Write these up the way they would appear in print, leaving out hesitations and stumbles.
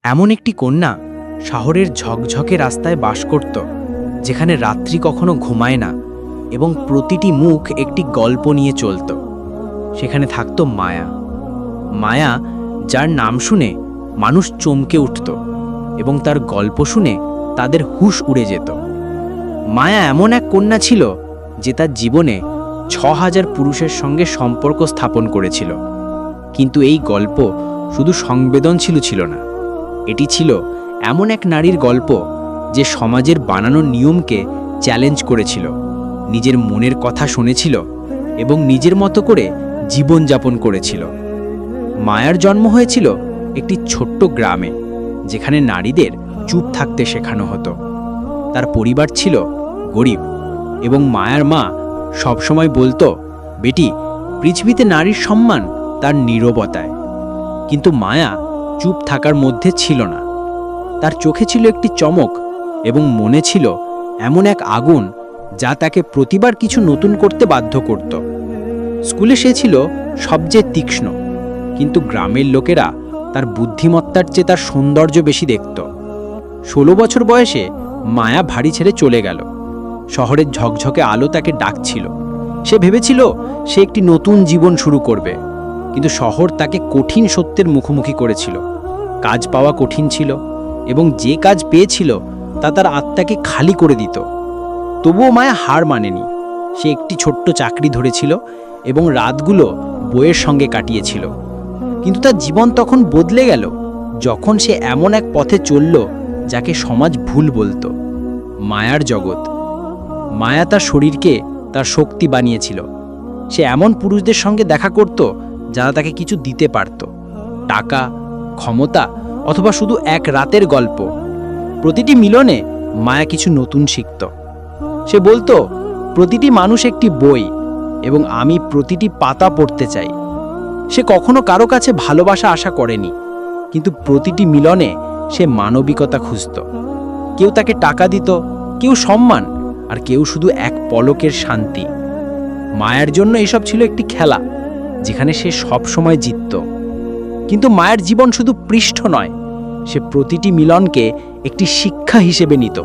এমন একটি কন্যা শহরের ঝকঝকে রাস্তায় বাস করত, যেখানে রাত্রি কখনো ঘুমায় না এবং প্রতিটি মুখ একটি গল্প নিয়ে চলত। সেখানে থাকত মায়া। মায়া, যার নাম শুনে মানুষ চমকে উঠত এবং তার গল্প শুনে তাদের হুঁশ উড়ে যেত। মায়া এমন এক কন্যা ছিল যে তার জীবনে ৬,০০০ পুরুষের সঙ্গে সম্পর্ক স্থাপন করেছিল। কিন্তু এই গল্প শুধু সংবেদনশীল ছিল না, এটি ছিল এমন এক নারীর গল্প যে সমাজের বানানো নিয়মকে চ্যালেঞ্জ করেছিল, নিজের মনের কথা শুনেছিল এবং নিজের মতো করে জীবনযাপন করেছিল। মায়ার জন্ম হয়েছিল একটি ছোট্ট গ্রামে, যেখানে নারীদের চুপ থাকতে শেখানো হতো। তার পরিবার ছিল গরিব এবং মায়ার মা সবসময় বলতো, বেটি, পৃথিবীতে নারীর সম্মান তার নীরবতায়। কিন্তু মায়া চুপ থাকার মধ্যে ছিল না। তার চোখে ছিল একটি চমক এবং মনে ছিল এমন এক আগুন যা তাকে প্রতিবার কিছু নতুন করতে বাধ্য করত। স্কুলে সে ছিল সবচেয়ে তীক্ষ্ণ, কিন্তু গ্রামের লোকেরা তার বুদ্ধিমত্তার চেয়ে তার সৌন্দর্য বেশি দেখত। ১৬ বছর বয়সে মায়া বাড়ি ছেড়ে চলে গেল। শহরের ঝকঝকে আলো তাকে ডাকছিল। সে ভেবেছিল সে একটি নতুন জীবন শুরু করবে, কিন্তু শহর তাকে কঠিন সত্যের মুখোমুখি করেছিল। কাজ পাওয়া কঠিন ছিল এবং যে কাজ পেয়েছিল তা তার আত্মাকে খালি করে দিত। তবুও মায়া হার মানেনি। সে একটি ছোট্ট চাকরি ধরেছিল এবং রাতগুলো বইয়ের সঙ্গে কাটিয়েছিল। কিন্তু তার জীবন তখন বদলে গেল যখন সে এমন এক পথে চলল যাকে সমাজ ভুল বলতো, মায়ার জগৎ। মায়া তার শরীরকে তার শক্তি বানিয়েছিল। সে এমন পুরুষদের সঙ্গে দেখা করত যারা তাকে কিছু দিতে পারত, টাকা, ক্ষমতা অথবা শুধু এক রাতের গল্প। প্রতিটি মিলনে মায়া কিছু নতুন শিখত। সে বলতো, প্রতিটি মানুষ একটি বই এবং আমি প্রতিটি পাতা পড়তে চাই। সে কখনো কারো কাছে ভালোবাসা আশা করেনি, কিন্তু প্রতিটি মিলনে সে মানবিকতা খুঁজত। কেউ তাকে টাকা দিত, কেউ সম্মান, আর কেউ শুধু এক পলকের শান্তি। মায়ের জন্য এসব ছিল একটি খেলা যেখানে সে সব সময় জিতত। কিন্তু মায়ের জীবন শুধু পৃষ্ঠ নয়, সে প্রতিটি মিলনকে একটি শিক্ষা হিসেবে নিত।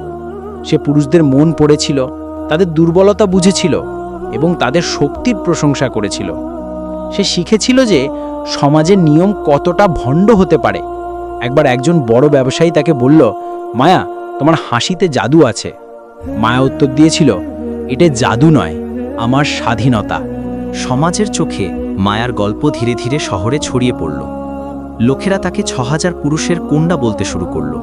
সে পুরুষদের মন পড়েছিল, তাদের দুর্বলতা বুঝেছিল এবং তাদের শক্তির প্রশংসা করেছিল। সে শিখেছিল যে সমাজের নিয়ম কতটা ভণ্ড হতে পারে। একবার একজন বড় ব্যবসায়ী তাকে বলল, মায়া, তোমার হাসিতে জাদু আছে। মায়া উত্তর দিয়েছিল, এটা জাদু নয়, আমার স্বাধীনতা। সমাজের চোখে মায়ার গল্প ধীরে ধীরে শহরে ছড়িয়ে পড়ল। লোকেরা তাকে ৬,০০০ পুরুষের কন্যা বলতে শুরু করল।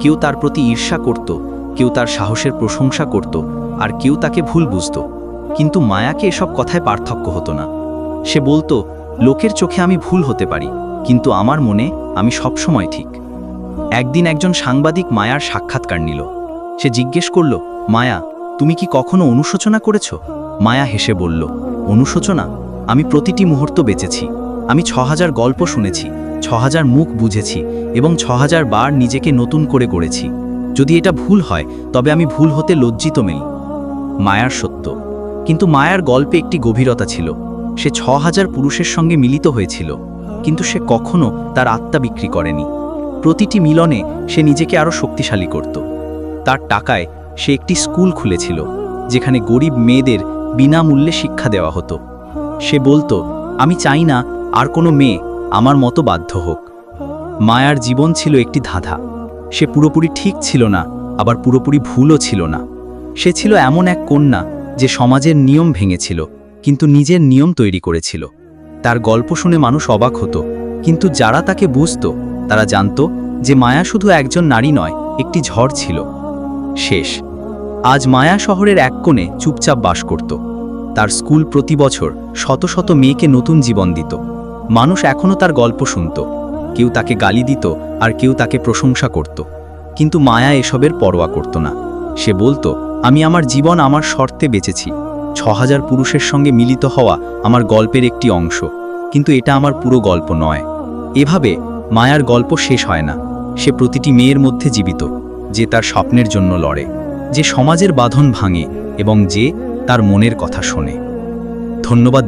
কেউ তার প্রতি ঈর্ষা করত, কেউ তার সাহসের প্রশংসা করত, আর কেউ তাকে ভুল বুঝত। কিন্তু মায়াকে এসব কথায় পার্থক্য হতো না। সে বলতো, লোকের চোখে আমি ভুল হতে পারি, কিন্তু আমার মনে আমি সবসময় ঠিক। একদিন একজন সাংবাদিক মায়ার সাক্ষাৎকার নিল। সে জিজ্ঞেস করল, মায়া, তুমি কি কখনো অনুশোচনা করেছ? মায়া হেসে বলল, অনুশোচনা? আমি প্রতিটি মুহূর্ত বেঁচেছি। আমি ৬,০০০ গল্প শুনেছি, ৬,০০০ মুখ বুঝেছি এবং ৬,০০০ বার নিজেকে নতুন করে গড়েছি। যদি এটা ভুল হয় তবে আমি ভুল হতে লজ্জিত মেই। মায়ার সত্য। কিন্তু মায়ার গল্পে একটি গভীরতা ছিল। সে ৬,০০০ পুরুষের সঙ্গে মিলিত হয়েছিল, কিন্তু সে কখনো তার আত্মা বিক্রি করেনি। প্রতিটি মিলনে সে নিজেকে আরও শক্তিশালী করত। তার টাকায় সে একটি স্কুল খুলেছিল, যেখানে গরিব মেয়েদের বিনামূল্যে শিক্ষা দেওয়া হতো। সে বলতো, আমি চাই না আর কোনো মেয়ে আমার মতো বাধ্য হোক। মায়ার জীবন ছিল একটি ধাঁধা। সে পুরোপুরি ঠিক ছিল না, আবার পুরোপুরি ভুলও ছিল না। সে ছিল এমন এক কন্যা যে সমাজের নিয়ম ভেঙেছিল, কিন্তু নিজের নিয়ম তৈরি করেছিল। তার গল্প শুনে মানুষ অবাক হতো, কিন্তু যারা তাকে বুঝত তারা জানত যে মায়া শুধু একজন নারী নয়, একটি ঝড় ছিল। শেষ। আজ মায়া শহরের এক কোণে চুপচাপ বাস করত। তার স্কুল প্রতি বছর শত শত মেয়েকে নতুন জীবন দিত। মানুষ এখনও তার গল্প শুনত। কেউ তাকে গালি দিত আর কেউ তাকে প্রশংসা করত, কিন্তু মায়া এসবের পরোয়া করত না। সে বলতো, আমি আমার জীবন আমার শর্তে বেঁচেছি। ৬,০০০ পুরুষের সঙ্গে মিলিত হওয়া আমার গল্পের একটি অংশ, কিন্তু এটা আমার পুরো গল্প নয়। এভাবে মায়ার গল্প শেষ হয় না। সে প্রতিটি মেয়ের মধ্যে জীবিত, যে তার স্বপ্নের জন্য লড়ে, যে সমাজের বাঁধন ভাঙে এবং যে তার মনের কথা শোনে। ধন্যবাদ।